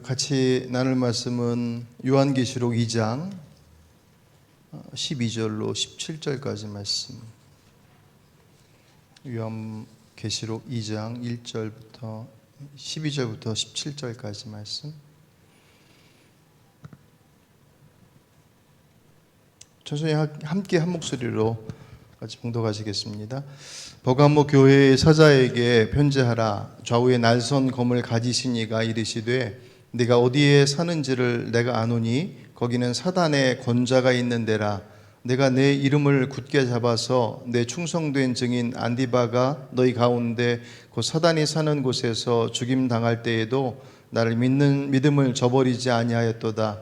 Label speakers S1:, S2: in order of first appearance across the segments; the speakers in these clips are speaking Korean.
S1: 같이 나눌 말씀은 요한계시록 2장 12절로 17절까지 말씀. 요한계시록 2장 1절부터 12절부터 17절까지 말씀. 천천히 함께 한 목소리로 같이 봉독하시겠습니다. 버가모 교회의 사자에게 편지하라. 좌우에 날선 검을 가지신 이가 이르시되 네가 어디에 사는지를 내가 아노니 거기는 사단의 권자가 있는 데라. 내가 내 이름을 굳게 잡아서 내 충성된 증인 안디바가 너희 가운데 곧 사단이 사는 곳에서 죽임 당할 때에도 나를 믿는 믿음을 저버리지 아니하였도다.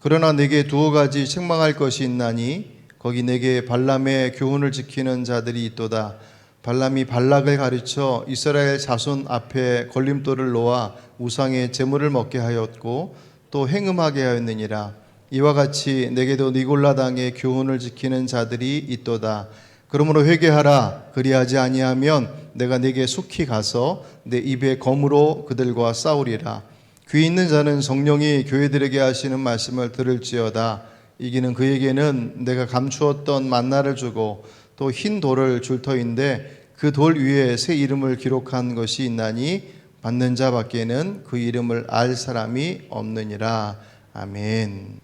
S1: 그러나 내게 두어 가지 책망할 것이 있나니 거기 내게 발람의 교훈을 지키는 자들이 있도다. 발람이 발락을 가르쳐 이스라엘 자손 앞에 걸림돌을 놓아 우상의 제물을 먹게 하였고 또 행음하게 하였느니라. 이와 같이 내게도 니골라 당의 교훈을 지키는 자들이 있도다. 그러므로 회개하라. 그리하지 아니하면 내가 네게 속히 가서 내 입에 검으로 그들과 싸우리라. 귀 있는 자는 성령이 교회들에게 하시는 말씀을 들을지어다. 이기는 그에게는 내가 감추었던 만나를 주고 또 흰 돌을 줄 터인데 그 돌 위에 새 이름을 기록한 것이 있나니 받는 자밖에는 그 이름을 알 사람이 없느니라. 아멘.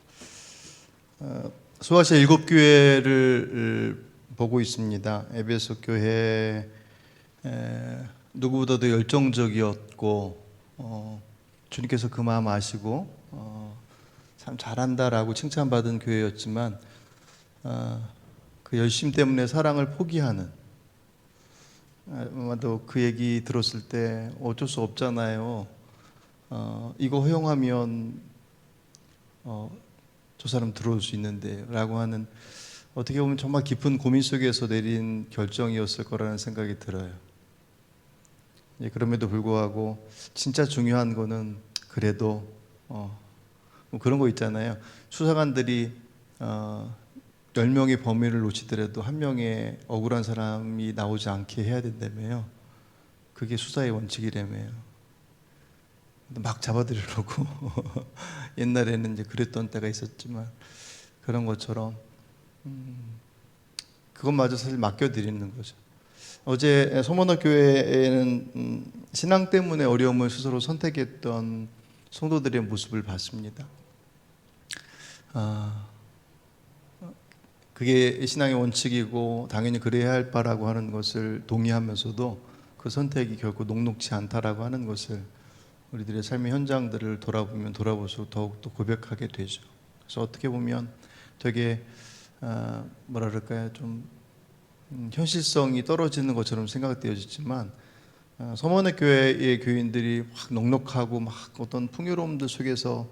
S1: 소아시아 7교회를 보고 있습니다. 에베소 교회 누구보다도 열정적이었고 주님께서 그 마음 아시고 참 잘한다라고 칭찬받은 교회였지만 그 열심 때문에 사랑을 포기하는, 아마도 그 얘기 들었을 때 어쩔 수 없잖아요. 이거 허용하면 저 사람 들어올 수 있는데 라고 하는, 어떻게 보면 정말 깊은 고민 속에서 내린 결정이었을 거라는 생각이 들어요. 그럼에도 불구하고 진짜 중요한 거는 그래도 그런 거 있잖아요. 수사관들이 10명의 범인을 놓치더라도 한 명의 억울한 사람이 나오지 않게 해야 된다며요. 그게 수사의 원칙이라며요. 막 잡아들이려고 옛날에는 이제 그랬던 때가 있었지만, 그런 것처럼 그것마저 사실 맡겨드리는 거죠. 어제 소모너 교회에는 신앙 때문에 어려움을 스스로 선택했던 성도들의 모습을 봤습니다. 그게 신앙의 원칙이고 당연히 그래야 할 바라고 하는 것을 동의하면서도 그 선택이 결코 녹록지 않다라고 하는 것을 우리들의 삶의 현장들을 돌아보면 돌아볼수록 더욱더 고백하게 되죠. 그래서 어떻게 보면 되게 뭐라 그럴까요, 좀 현실성이 떨어지는 것처럼 생각되어지지만 서머네 교회의 교인들이 확 넉넉하고 막 어떤 풍요로움들 속에서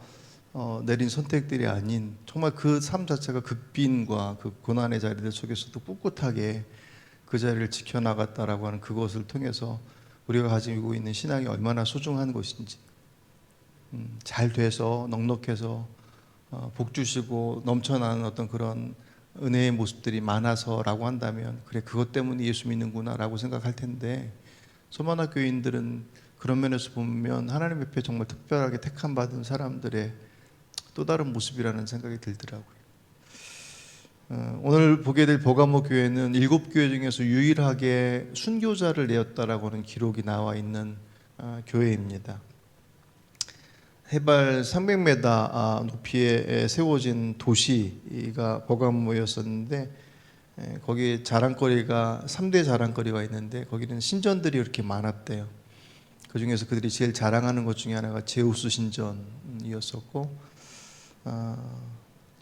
S1: 내린 선택들이 아닌, 정말 그 삶 자체가 극빈과 그 고난의 자리들 속에서도 꿋꿋하게 그 자리를 지켜나갔다라고 하는 그것을 통해서 우리가 가지고 있는 신앙이 얼마나 소중한 것인지, 잘 돼서 넉넉해서 복 주시고 넘쳐나는 어떤 그런 은혜의 모습들이 많아서라고 한다면 그래, 그것 때문에 예수 믿는구나 라고 생각할 텐데, 소만화 교인들은 그런 면에서 보면 하나님 옆에 정말 특별하게 택함 받은 사람들의 또 다른 모습이라는 생각이 들더라고요. 오늘 보게 될 버가모 교회는 7교회 중에서 유일하게 순교자를 내었다라고 하는 기록이 나와 있는 교회입니다. 해발 300m 높이에 세워진 도시가 버가모였었는데, 거기 자랑거리가 3대 자랑거리가 있는데 거기는 신전들이 이렇게 많았대요. 그 중에서 그들이 제일 자랑하는 것 중에 하나가 제우스 신전이었었고,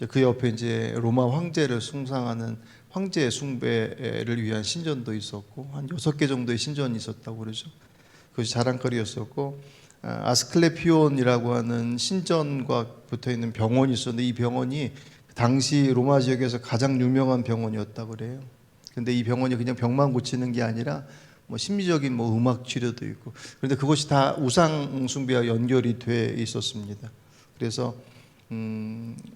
S1: 그 옆에 이제 로마 황제를 숭상하는 황제 숭배를 위한 신전도 있었고, 한 6개 정도의 신전이 있었다고 그러죠. 그것이 자랑거리였었고, 아스클레피온이라고 하는 신전과 붙어 있는 병원이 있었는데, 이 병원이 당시 로마 지역에서 가장 유명한 병원이었다고 그래요. 근데 이 병원이 그냥 병만 고치는 게 아니라 뭐 심리적인 뭐 음악 치료도 있고, 그런데 그것이 다 우상 숭배와 연결이 돼 있었습니다. 그래서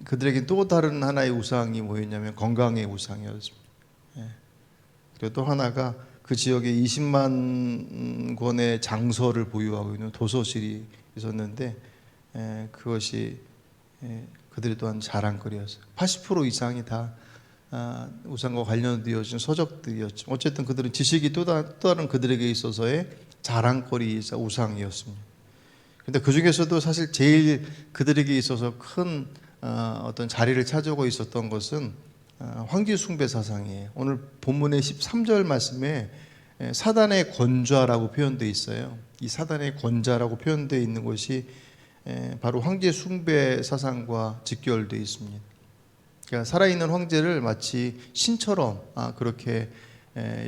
S1: 그들에게 또 다른 하나의 우상이 뭐였냐면 건강의 우상이었습니다. 그리고 또 하나가 그 지역에 20만 권의 장서를 보유하고 있는 도서실이 있었는데, 그것이 그들이 또한 자랑거리였어요. 80% 이상이 다 우상과 관련되어진 서적들이었죠. 어쨌든 그들은 지식이 또 다른 그들에게 있어서의 자랑거리이자 우상이었습니다. 근데 그 중에서도 사실 제일 그들에게 있어서 큰 어떤 자리를 차지하고 있었던 것은 황제 숭배 사상이에요. 오늘 본문의 13절 말씀에 사단의 권좌라고 표현되어 있어요. 이 사단의 권좌라고 표현되어 있는 것이 바로 황제 숭배 사상과 직결되어 있습니다. 그러니까 살아있는 황제를 마치 신처럼 그렇게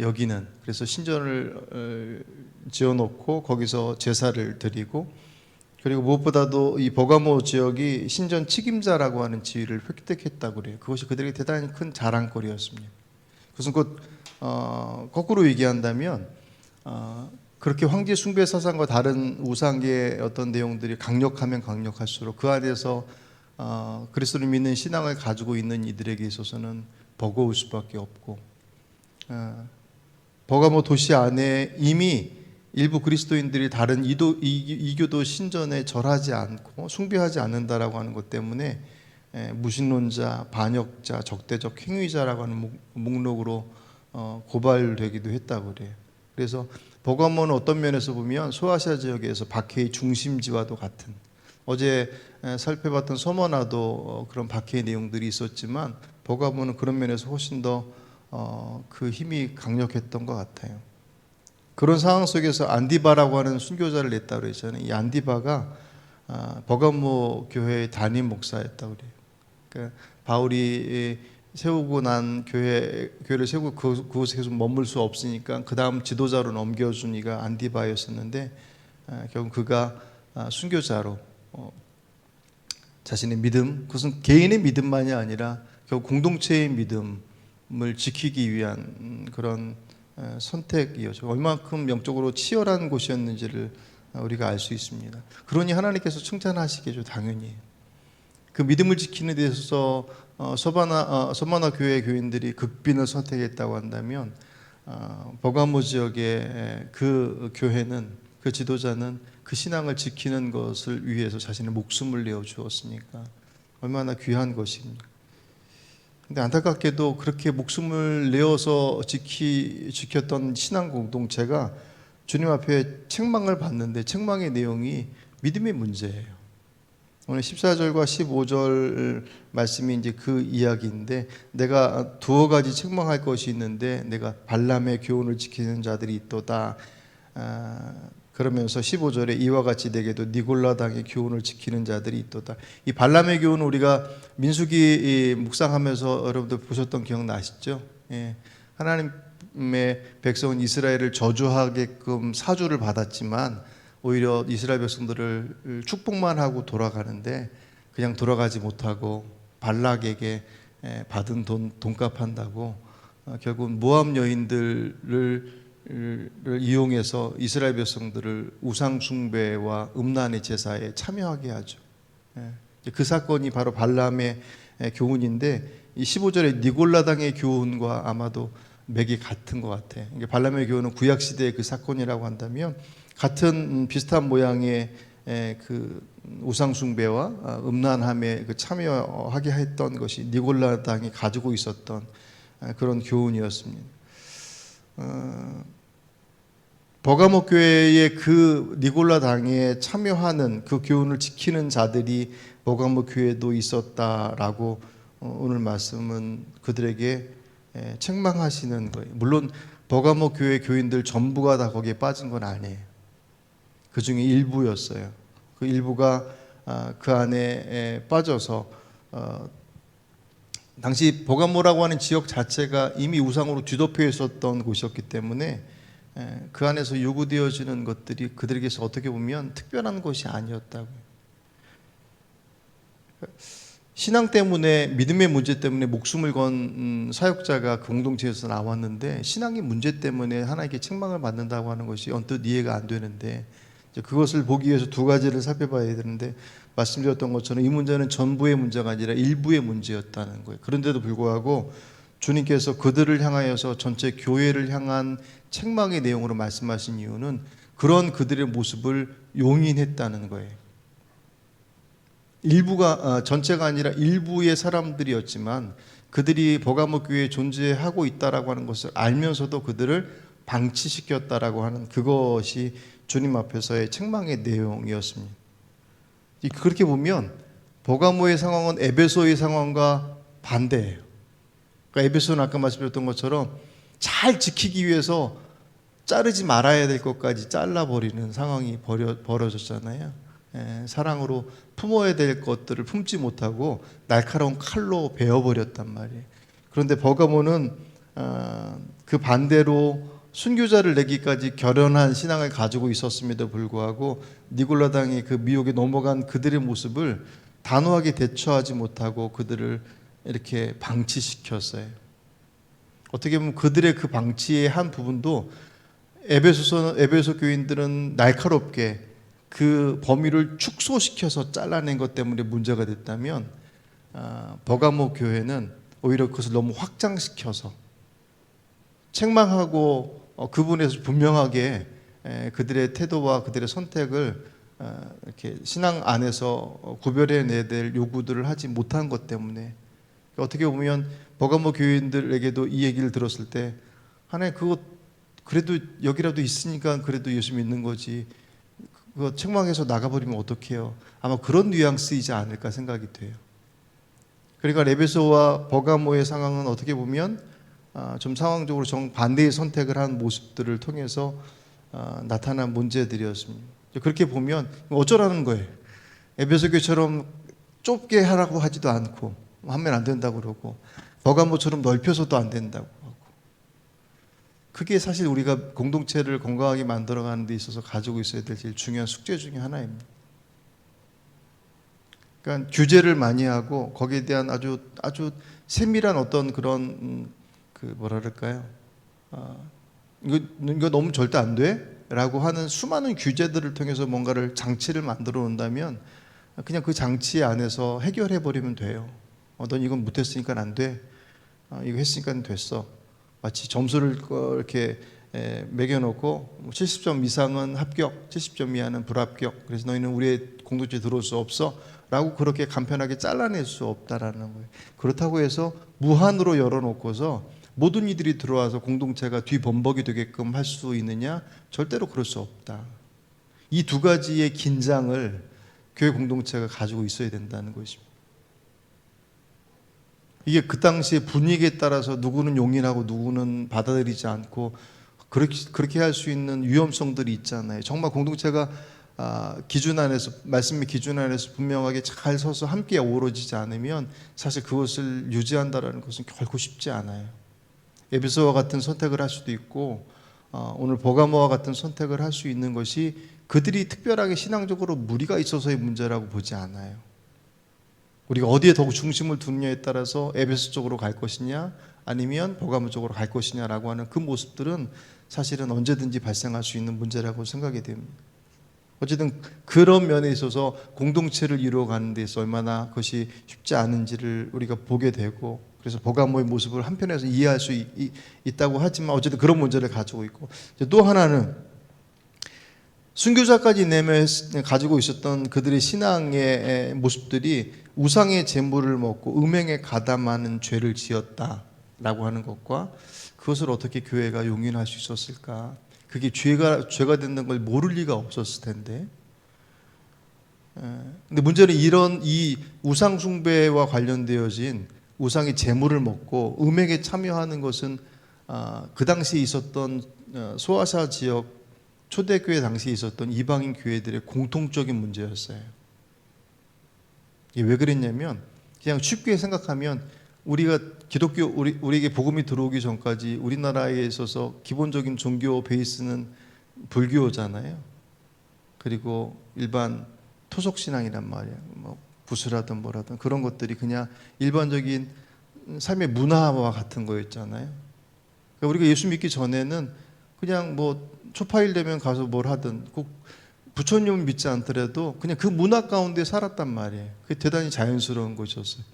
S1: 여기는, 그래서 신전을 지어놓고 거기서 제사를 드리고, 그리고 무엇보다도 이 버가모 지역이 신전 책임자라고 하는 지위를 획득했다고 그래요. 그것이 그들에게 대단히 큰 자랑거리였습니다. 그것은 곧 거꾸로 얘기한다면 그렇게 황제 숭배 사상과 다른 우상계의 어떤 내용들이 강력하면 강력할수록 그 안에서 그리스도를 믿는 신앙을 가지고 있는 이들에게 있어서는 버거울 수밖에 없고, 버가모 도시 안에 이미 일부 그리스도인들이 다른 이교도 신전에 절하지 않고 숭배하지 않는다라고 하는 것 때문에 무신론자, 반역자, 적대적 행위자라고 하는 목록으로 고발되기도 했다고 그래요. 그래서 버가모는 어떤 면에서 보면 소아시아 지역에서 박해의 중심지와도 같은, 어제 살펴봤던 서머나도 그런 박해의 내용들이 있었지만 버가모는 그런 면에서 훨씬 더 그 힘이 강력했던 것 같아요. 그런 상황 속에서 안디바라고 하는 순교자를 냈다고 그랬잖아요. 이 안디바가 버가모 교회의 담임 목사였다고 그래요. 그러니까 바울이 세우고 난 교회를 세우고 그곳에 계속 머물 수 없으니까 그 다음 지도자로 넘겨준 이가 안디바였었는데, 결국 그가 순교자로 자신의 믿음, 그것은 개인의 믿음만이 아니라 결국 공동체의 믿음을 지키기 위한 그런 선택이었죠. 얼마큼 영적으로 치열한 곳이었는지를 우리가 알 수 있습니다. 그러니 하나님께서 칭찬하시겠죠, 당연히. 그 믿음을 지키는 데 있어서 서마나 교회 교인들이 극빈을 선택했다고 한다면 버가모 지역의 그 교회는, 그 지도자는 그 신앙을 지키는 것을 위해서 자신의 목숨을 내어 주었으니까 얼마나 귀한 것입니까? 근데 안타깝게도 그렇게 목숨을 내어서 지켰던 신앙 공동체가 주님 앞에 책망을 받는데 책망의 내용이 믿음의 문제예요. 오늘 14절과 15절 말씀이 이제 그 이야기인데, 내가 두어 가지 책망할 것이 있는데 내가 발람의 교훈을 지키는 자들이 있도다. 그러면서 15절에 이와 같이 내게도 니골라 당의 교훈을 지키는 자들이 있도다. 이 발람의 교훈은 우리가 민수기 묵상하면서 여러분들 보셨던 기억 나시죠? 예. 하나님의 백성은 이스라엘을 저주하게끔 사주를 받았지만 오히려 이스라엘 백성들을 축복만 하고 돌아가는데, 그냥 돌아가지 못하고 발락에게 받은 돈값 한다고 결국 모압 여인들을 이용해서 이스라엘 백성들을 우상 숭배와 음란의 제사에 참여하게 하죠. 그 사건이 바로 발람의 교훈인데, 이 15절에 니골라당의 교훈과 아마도 맥이 같은 것 같아요. 발람의 교훈은 구약 시대의 그 사건이라고 한다면, 같은 비슷한 모양의 그 우상 숭배와 음란함에 그 참여하게 했던 것이 니골라당이 가지고 있었던 그런 교훈이었습니다. 버가모 교회의 그 니골라 당에 참여하는 그 교훈을 지키는 자들이 버가모 교회도 있었다라고 오늘 말씀은 그들에게 책망하시는 거예요. 물론 버가모 교회 교인들 전부가 다 거기에 빠진 건 아니에요. 그 중에 일부였어요. 그 일부가 그 안에 빠져서 당시 버가모라고 하는 지역 자체가 이미 우상으로 뒤덮여 있었던 곳이었기 때문에 그 안에서 요구되어지는 것들이 그들에게서 어떻게 보면 특별한 것이 아니었다고요. 신앙 때문에, 믿음의 문제 때문에 목숨을 건 사역자가 공동체에서 나왔는데, 신앙의 문제 때문에 하나님께 책망을 받는다고 하는 것이 언뜻 이해가 안 되는데, 그것을 보기 위해서 두 가지를 살펴봐야 되는데, 말씀드렸던 것처럼 이 문제는 전부의 문제가 아니라 일부의 문제였다는 거예요. 그런데도 불구하고 주님께서 그들을 향하여서 전체 교회를 향한 책망의 내용으로 말씀하신 이유는 그런 그들의 모습을 용인했다는 거예요. 전체가 아니라 일부의 사람들이었지만 그들이 버가모 교회에 존재하고 있다라고 하는 것을 알면서도 그들을 방치시켰다라고 하는 그것이 주님 앞에서의 책망의 내용이었습니다. 그렇게 보면 버가모의 상황은 에베소의 상황과 반대예요. 그러니까 에베소는 아까 말씀드렸던 것처럼 잘 지키기 위해서 자르지 말아야 될 것까지 잘라버리는 상황이 벌어졌잖아요. 사랑으로 품어야 될 것들을 품지 못하고 날카로운 칼로 베어버렸단 말이에요. 그런데 버가모는 그 반대로 순교자를 내기까지 결연한 신앙을 가지고 있었음에도 불구하고 니골라당이 그 미혹에 넘어간 그들의 모습을 단호하게 대처하지 못하고 그들을 이렇게 방치시켰어요. 어떻게 보면 그들의 그 방치의 한 부분도 에베소 교인들은 날카롭게 그 범위를 축소시켜서 잘라낸 것 때문에 문제가 됐다면 버가모 교회는 오히려 그것을 너무 확장시켜서 책망하고 그분에서 분명하게 그들의 태도와 그들의 선택을 이렇게 신앙 안에서 구별해내야 될 요구들을 하지 못한 것 때문에 어떻게 보면 버가모 교인들에게도 이 얘기를 들었을 때 하나님 그거 그래도 여기라도 있으니까 그래도 예수 믿는 거지 그거 책망해서 나가버리면 어떡해요. 아마 그런 뉘앙스이지 않을까 생각이 돼요. 그러니까 에베소와 버가모의 상황은 어떻게 보면 좀 상황적으로 정반대의 선택을 한 모습들을 통해서 나타난 문제들이었습니다. 그렇게 보면 어쩌라는 거예요. 에베소 교회처럼 좁게 하라고 하지도 않고 하면 안 된다고 그러고 버가모처럼 넓혀서도 안 된다고 하고 그게 사실 우리가 공동체를 건강하게 만들어가는 데 있어서 가지고 있어야 될 제일 중요한 숙제 중에 하나입니다. 그러니까 규제를 많이 하고 거기에 대한 아주 세밀한 어떤 그런 그 뭐라 그럴까요? 이거 너무 절대 안 돼? 라고 하는 수많은 규제들을 통해서 뭔가를 장치를 만들어 놓는다면 그냥 그 장치 안에서 해결해 버리면 돼요. 넌 이건 못했으니까 안 돼. 이거 했으니까 됐어. 마치 점수를 이렇게 매겨놓고 70점 이상은 합격, 70점 이하는 불합격. 그래서 너희는 우리의 공동체에 들어올 수 없어. 라고 그렇게 간편하게 잘라낼 수 없다라는 거예요. 그렇다고 해서 무한으로 열어놓고서 모든 이들이 들어와서 공동체가 뒤범벅이 되게끔 할 수 있느냐? 절대로 그럴 수 없다. 이 두 가지의 긴장을 교회 공동체가 가지고 있어야 된다는 것입니다. 이게 그 당시의 분위기에 따라서 누구는 용인하고 누구는 받아들이지 않고 그렇게 할 수 있는 위험성들이 있잖아요. 정말 공동체가 기준 안에서 말씀의 기준 안에서 분명하게 잘 서서 함께 어우러지지 않으면 사실 그것을 유지한다는 것은 결코 쉽지 않아요. 에베소와 같은 선택을 할 수도 있고 오늘 버가모와 같은 선택을 할 수 있는 것이 그들이 특별하게 신앙적으로 무리가 있어서의 문제라고 보지 않아요. 우리가 어디에 더 중심을 두느냐에 따라서 에베소 쪽으로 갈 것이냐 아니면 버가모 쪽으로 갈 것이냐라고 하는 그 모습들은 사실은 언제든지 발생할 수 있는 문제라고 생각이 됩니다. 어쨌든 그런 면에 있어서 공동체를 이루어가는 데 있어서 얼마나 그것이 쉽지 않은지를 우리가 보게 되고 그래서 버가모의 모습을 한편에서 이해할 수 있다고 하지만 어쨌든 그런 문제를 가지고 있고 또 하나는 순교자까지 내면 가지고 있었던 그들의 신앙의 모습들이 우상의 제물을 먹고 음행에 가담하는 죄를 지었다라고 하는 것과 그것을 어떻게 교회가 용인할 수 있었을까? 그게 죄가 된다는 걸 모를 리가 없었을 텐데. 근데 문제는 이 우상 숭배와 관련되어진 우상의 제물을 먹고 음행에 참여하는 것은 그 당시에 있었던 소아시아 지역 초대교회 당시에 있었던 이방인 교회들의 공통적인 문제였어요. 이게 왜 그랬냐면 그냥 쉽게 생각하면 우리가 기독교 우리에게 복음이 들어오기 전까지 우리나라에 있어서 기본적인 종교 베이스는 불교잖아요. 그리고 일반 토속 신앙이란 말이에요. 뭐 구슬하든 뭐라든 그런 것들이 그냥 일반적인 삶의 문화와 같은 거였잖아요. 그러니까 우리가 예수 믿기 전에는 그냥 뭐 초파일 되면 가서 뭘 하든 꼭 부처님을 믿지 않더라도 그냥 그 문화 가운데 살았단 말이에요. 그게 대단히 자연스러운 것이었어요.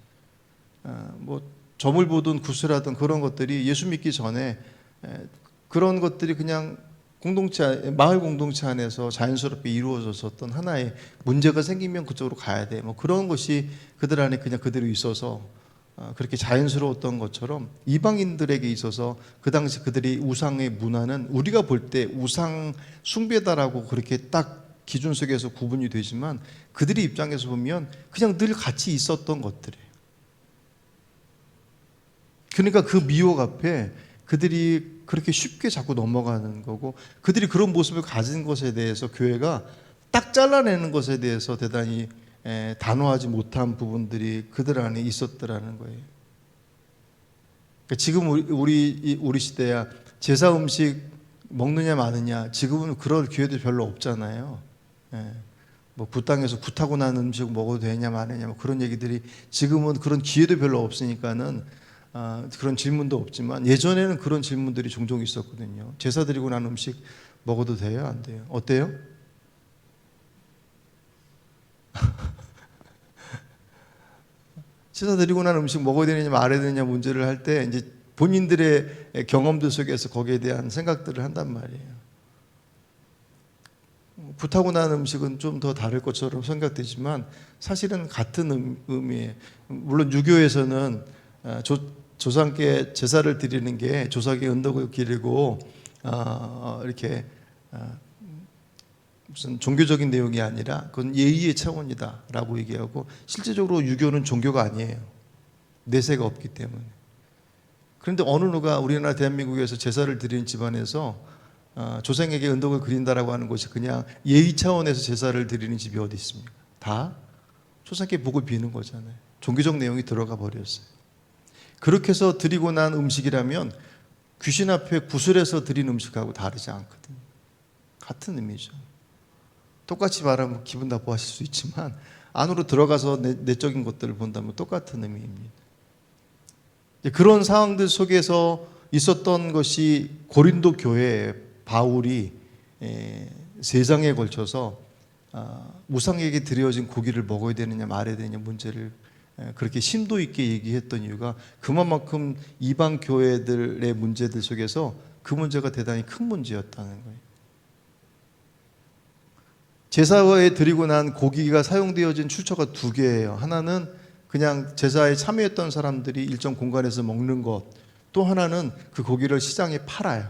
S1: 뭐 점을 보든 구슬하든 그런 것들이 예수 믿기 전에 그런 것들이 그냥 마을 공동체 안에서 자연스럽게 이루어졌었던 하나의 문제가 생기면 그쪽으로 가야 돼. 뭐 그런 것이 그들 안에 그냥 그대로 있어서 그렇게 자연스러웠던 것처럼 이방인들에게 있어서 그 당시 그들이 우상의 문화는 우리가 볼 때 우상 숭배다라고 그렇게 딱 기준 속에서 구분이 되지만 그들의 입장에서 보면 그냥 늘 같이 있었던 것들이에요. 그러니까 그 미혹 앞에 그들이 그렇게 쉽게 자꾸 넘어가는 거고, 그들이 그런 모습을 가진 것에 대해서 교회가 딱 잘라내는 것에 대해서 대단히 단호하지 못한 부분들이 그들 안에 있었더라는 거예요. 그러니까 지금 우리 시대야 제사 음식 먹느냐 마느냐, 지금은 그럴 기회도 별로 없잖아요. 뭐 붓땅에서 붓하고 난 음식 먹어도 되냐 마느냐, 뭐 그런 얘기들이 지금은 그런 기회도 별로 없으니까는 그런 질문도 없지만 예전에는 그런 질문들이 종종 있었거든요. 제사 드리고 난 음식 먹어도 돼요? 안 돼요? 어때요? 제사 드리고 난 음식 먹어야 되느냐 말아야 되느냐 문제를 할 때 이제 본인들의 경험들 속에서 거기에 대한 생각들을 한단 말이에요. 붓하고 난 음식은 좀 더 다를 것처럼 생각되지만 사실은 같은 의미예요. 물론 유교에서는 조상께 제사를 드리는 게 조상의 은덕을 기리고 이렇게 무슨 종교적인 내용이 아니라 그건 예의의 차원이다라고 얘기하고, 실제적으로 유교는 종교가 아니에요. 내세가 없기 때문에. 그런데 어느 누가 우리나라 대한민국에서 제사를 드리는 집안에서 조상에게 은덕을 그린다라고 하는 것이 그냥 예의 차원에서 제사를 드리는 집이 어디 있습니까? 다 조상께 복을 비는 거잖아요. 종교적 내용이 들어가 버렸어요. 그렇게 해서 드리고 난 음식이라면 귀신 앞에 구슬해서 드린 음식하고 다르지 않거든요. 같은 의미죠. 똑같이 말하면 기분 나빠하실 수 있지만 안으로 들어가서 내적인 것들을 본다면 똑같은 의미입니다. 그런 상황들 속에서 있었던 것이 고린도 교회에 바울이 3장에 걸쳐서 우상에게 드려진 고기를 먹어야 되느냐 말아야 되느냐 문제를 그렇게 심도 있게 얘기했던 이유가 그만큼 이방 교회들의 문제들 속에서 그 문제가 대단히 큰 문제였다는 거예요. 제사에 드리고 난 고기가 사용되어진 출처가 2개예요. 하나는 그냥 제사에 참여했던 사람들이 일정 공간에서 먹는 것, 또 하나는 그 고기를 시장에 팔아요.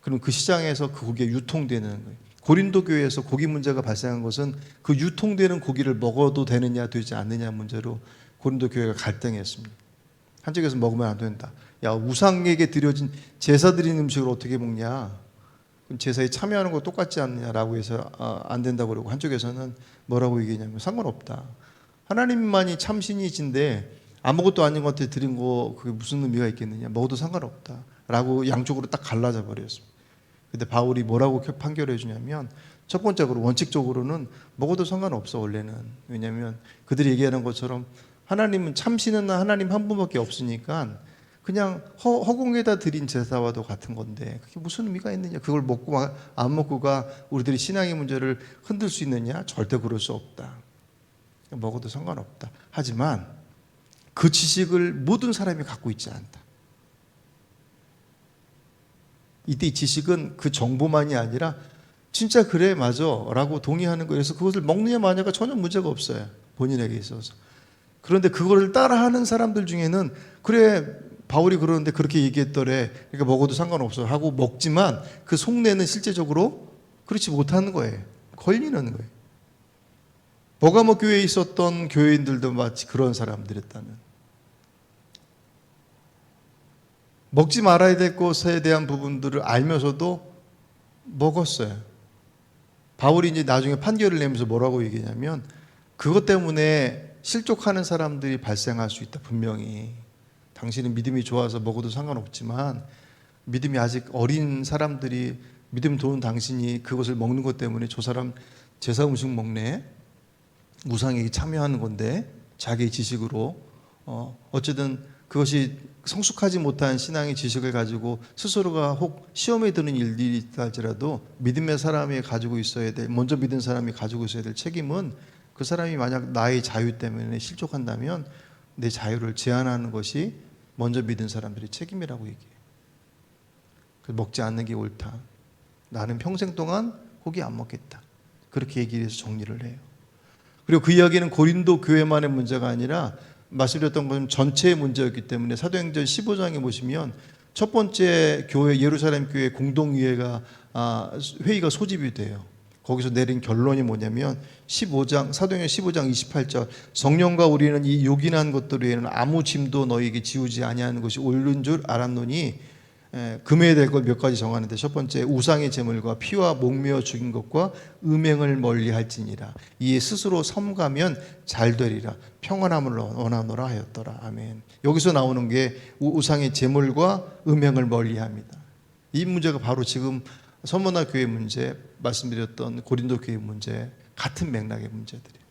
S1: 그럼 그 시장에서 그 고기가 유통되는 거예요. 고린도 교회에서 고기 문제가 발생한 것은 그 유통되는 고기를 먹어도 되느냐 되지 않느냐 문제로 고린도 교회가 갈등했습니다. 한쪽에서 먹으면 안 된다. 야, 우상에게 드려진 제사 드린 음식을 어떻게 먹냐? 그럼 제사에 참여하는 거 똑같지 않느냐라고 해서 안 된다고 그러고, 한쪽에서는 뭐라고 얘기했냐면 상관없다. 하나님만이 참신이신데 아무것도 아닌 것한테 드린 거 그게 무슨 의미가 있겠느냐? 먹어도 상관없다. 라고 양쪽으로 딱 갈라져 버렸습니다. 근데 바울이 뭐라고 판결해 주냐면, 첫 번째로 원칙적으로는 먹어도 상관없어 원래는. 왜냐하면 그들이 얘기하는 것처럼 하나님은 참신은 하나님 한 분밖에 없으니까 그냥 허공에다 드린 제사와도 같은 건데 그게 무슨 의미가 있느냐? 그걸 먹고 안 먹고가 우리들이 신앙의 문제를 흔들 수 있느냐? 절대 그럴 수 없다. 먹어도 상관없다. 하지만 그 지식을 모든 사람이 갖고 있지 않다. 이때 이 지식은 그 정보만이 아니라 진짜 그래 맞아 라고 동의하는 거예요. 그래서 그것을 먹느냐 마냐가 전혀 문제가 없어요. 본인에게 있어서. 그런데 그거를 따라하는 사람들 중에는 그래 바울이 그러는데 그렇게 얘기했더래, 그러니까 먹어도 상관없어 하고 먹지만 그 속내는 실제적으로 그렇지 못하는 거예요. 걸리는 거예요. 버가모 교회에 있었던 교회인들도 마치 그런 사람들이었다면, 먹지 말아야 될 것에 대한 부분들을 알면서도 먹었어요. 바울이 이제 나중에 판결을 내면서 뭐라고 얘기냐면, 그것 때문에 실족하는 사람들이 발생할 수 있다. 분명히 당신은 믿음이 좋아서 먹어도 상관없지만 믿음이 아직 어린 사람들이 믿음 좋은 당신이 그것을 먹는 것 때문에 저 사람 제사 음식 먹네, 우상에게 참여하는 건데 자기의 지식으로 어쨌든 그것이 성숙하지 못한 신앙의 지식을 가지고 스스로가 혹 시험에 드는 일들이 있다 할지라도 믿음의 사람이 가지고 있어야 될, 먼저 믿은 사람이 가지고 있어야 될 책임은, 그 사람이 만약 나의 자유 때문에 실족한다면 내 자유를 제한하는 것이 먼저 믿은 사람들의 책임이라고 얘기해요. 먹지 않는 게 옳다. 나는 평생 동안 고기 안 먹겠다. 그렇게 얘기를 해서 정리를 해요. 그리고 그 이야기는 고린도 교회만의 문제가 아니라 말씀드렸던 것처럼 전체의 문제였기 때문에 사도행전 15장에 보시면 첫 번째 교회, 예루살렘 교회 공동회의가 회의가 소집이 돼요. 거기서 내린 결론이 뭐냐면 15장, 사도행전 15장 28절, 성령과 우리는 이 요긴한 것들 외에는 아무 짐도 너희에게 지우지 아니하는 것이 옳은 줄 알았노니, 금해야 될 것 몇 가지 정하는데, 첫 번째, 우상의 제물과 피와 목매어 죽인 것과 음행을 멀리할지니라. 이에 스스로 섬가면 잘 되리라. 평안함을 원하노라 하였더라. 아멘. 여기서 나오는 게 우상의 제물과 음행을 멀리합니다. 이 문제가 바로 지금 서머나 교회 문제, 말씀드렸던 고린도 교회 문제, 같은 맥락의 문제들이에요.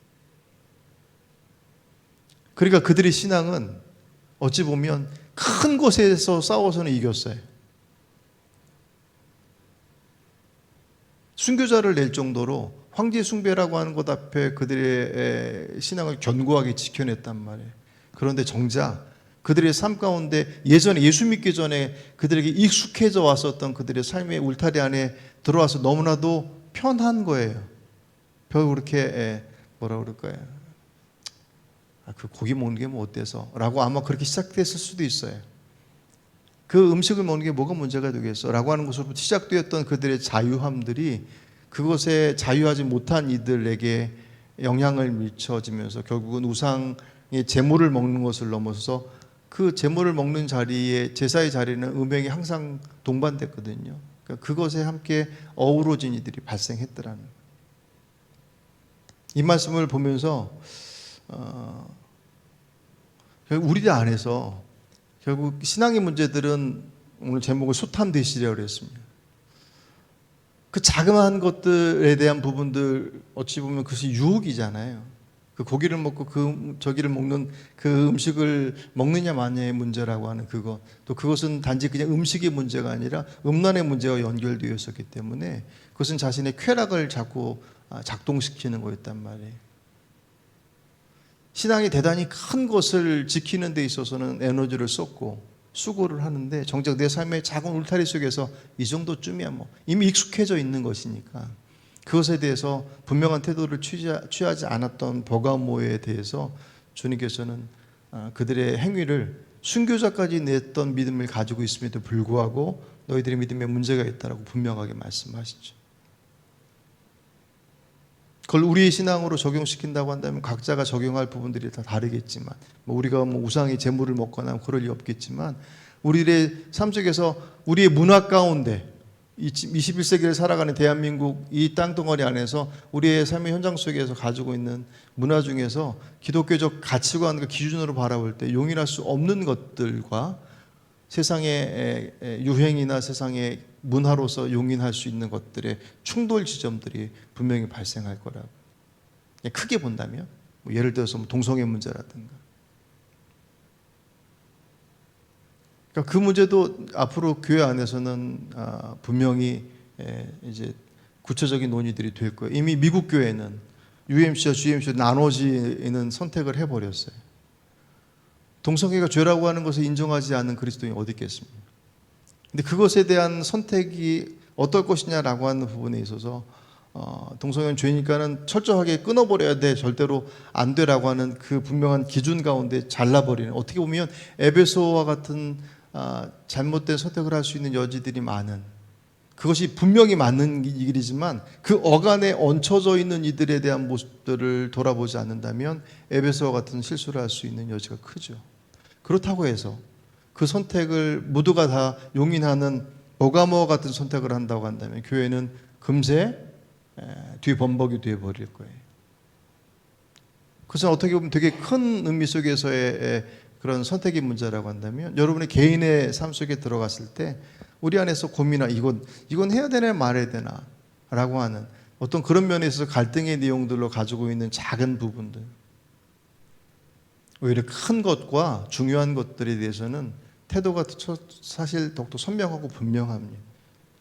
S1: 그러니까 그들의 신앙은 어찌 보면 큰 곳에서 싸워서는 이겼어요. 순교자를 낼 정도로 황제 숭배라고 하는 것 앞에 그들의 신앙을 견고하게 지켜냈단 말이에요. 그런데 정작 그들의 삶 가운데 예전에 예수 믿기 전에 그들에게 익숙해져 왔었던 그들의 삶의 울타리 안에 들어와서 너무나도 편한 거예요. 별 그렇게 뭐라 그럴까요? 그 고기 먹는 게 뭐 어때서? 라고 아마 그렇게 시작됐을 수도 있어요. 그 음식을 먹는 게 뭐가 문제가 되겠어? 라고 하는 것으로 시작되었던 그들의 자유함들이 그것에 자유하지 못한 이들에게 영향을 미쳐지면서 결국은 우상의 제물을 먹는 것을 넘어서 그 제물을 먹는 자리에, 제사의 자리는 음행이 항상 동반됐거든요. 그러니까 그것에 함께 어우러진 이들이 발생했더라는 거예요. 이 말씀을 보면서 결국 우리 안에서 결국 신앙의 문제들은, 오늘 제목을 소탐 되시라고 그랬습니다. 그 자그마한 것들에 대한 부분들, 어찌 보면 그것이 유혹이잖아요. 그 고기를 먹고 저기를 먹는 그 음식을 먹느냐 마느냐의 문제라고 하는 그것, 또 그것은 단지 그냥 음식의 문제가 아니라 음란의 문제와 연결되어 있었기 때문에 그것은 자신의 쾌락을 자꾸 작동시키는 거였단 말이에요. 신앙이 대단히 큰 것을 지키는 데 있어서는 에너지를 쏟고 수고를 하는데, 정작 내 삶의 작은 울타리 속에서 이 정도쯤이야 뭐 이미 익숙해져 있는 것이니까 그것에 대해서 분명한 태도를 취하지 않았던 버가모에 대해서 주님께서는 그들의 행위를, 순교자까지 냈던 믿음을 가지고 있음에도 불구하고 너희들의 믿음에 문제가 있다라고 분명하게 말씀하시죠. 그걸 우리의 신앙으로 적용시킨다고 한다면 각자가 적용할 부분들이 다 다르겠지만, 우리가 우상의 제물을 먹거나 그럴 리 없겠지만, 우리의 삶 속에서 우리의 문화 가운데 21세기를 살아가는 대한민국 이 땅덩어리 안에서 우리의 삶의 현장 속에서 가지고 있는 문화 중에서 기독교적 가치관과 기준으로 바라볼 때 용인할 수 없는 것들과 세상의 유행이나 세상의 문화로서 용인할 수 있는 것들의 충돌 지점들이 분명히 발생할 거라고. 크게 본다면 예를 들어서 동성애 문제라든가, 그러니까 그 문제도 앞으로 교회 안에서는 분명히 이제 구체적인 논의들이 될 거예요. 이미 미국 교회는 UMC와 GMC 나눠지는 선택을 해버렸어요. 동성애가 죄라고 하는 것을 인정하지 않는 그리스도인이 어디 있겠습니까? 근데 그것에 대한 선택이 어떨 것이냐라고 하는 부분에 있어서 동성애는 죄니까는 철저하게 끊어버려야 돼, 절대로 안 되라고 하는 그 분명한 기준 가운데 잘라버리는, 어떻게 보면 에베소와 같은 잘못된 선택을 할 수 있는 여지들이 많은, 그것이 분명히 맞는 일이지만 그 어간에 얹혀져 있는 이들에 대한 모습들을 돌아보지 않는다면 에베소와 같은 실수를 할 수 있는 여지가 크죠. 그렇다고 해서 그 선택을 모두가 다 용인하는 버가모와 같은 선택을 한다고 한다면 교회는 금세 뒤범벅이 되어버릴 거예요. 그것은 어떻게 보면 되게 큰 의미 속에서의 그런 선택의 문제라고 한다면, 여러분의 개인의 삶 속에 들어갔을 때 우리 안에서 고민하, 이건 해야 되나 말해야 되나 라고 하는 어떤 그런 면에 있어서 갈등의 내용들로 가지고 있는 작은 부분들, 오히려 큰 것과 중요한 것들에 대해서는 태도가 사실 더욱더 선명하고 분명합니다.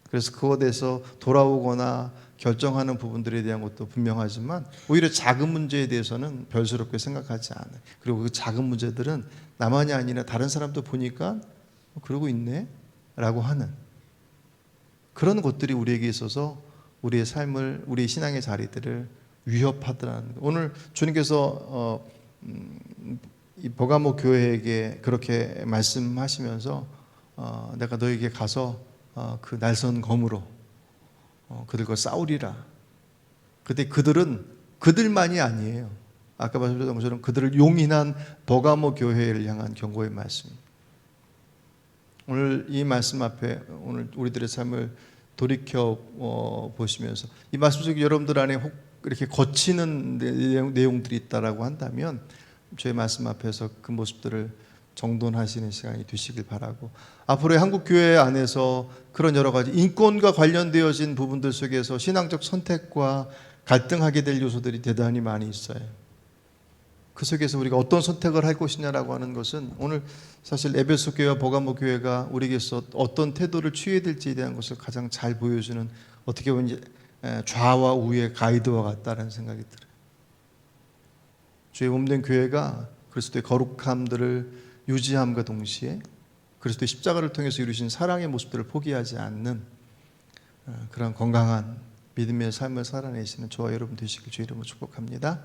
S1: 그래서 그것에 대해서 돌아오거나 결정하는 부분들에 대한 것도 분명하지만 오히려 작은 문제에 대해서는 별스럽게 생각하지 않아요. 그리고 그 작은 문제들은 나만이 아니라 다른 사람도 보니까 그러고 있네 라고 하는 그런 것들이 우리에게 있어서 우리의 삶을, 우리의 신앙의 자리들을 위협하더라는 거. 오늘 주님께서 이 버가모 교회에게 그렇게 말씀하시면서 내가 너에게 가서 그 날선 검으로 그들과 싸우리라. 근데 그들은 그들만이 아니에요. 아까 말씀드렸던 것처럼 그들을 용인한 버가모 교회를 향한 경고의 말씀입니다. 오늘 이 말씀 앞에 오늘 우리들의 삶을 돌이켜 보시면서 이 말씀 속에 여러분들 안에 혹 이렇게 거치는 내용들이 있다라고 한다면 저의 말씀 앞에서 그 모습들을 정돈하시는 시간이 되시길 바라고, 앞으로의 한국 교회 안에서 그런 여러 가지 인권과 관련되어진 부분들 속에서 신앙적 선택과 갈등하게 될 요소들이 대단히 많이 있어요. 그 속에서 우리가 어떤 선택을 할 것이냐라고 하는 것은 오늘 사실 에베소 교회와 버가모 교회가 우리에게서 어떤 태도를 취해야 될지에 대한 것을 가장 잘 보여주는, 어떻게 보면 이제 좌와 우의 가이드와 같다는 생각이 들어요. 주의 몸된 교회가 그리스도의 거룩함들을 유지함과 동시에 그리스도의 십자가를 통해서 이루신 사랑의 모습들을 포기하지 않는 그런 건강한 믿음의 삶을 살아내시는 저와 여러분 되시길 주의 이름으로 축복합니다.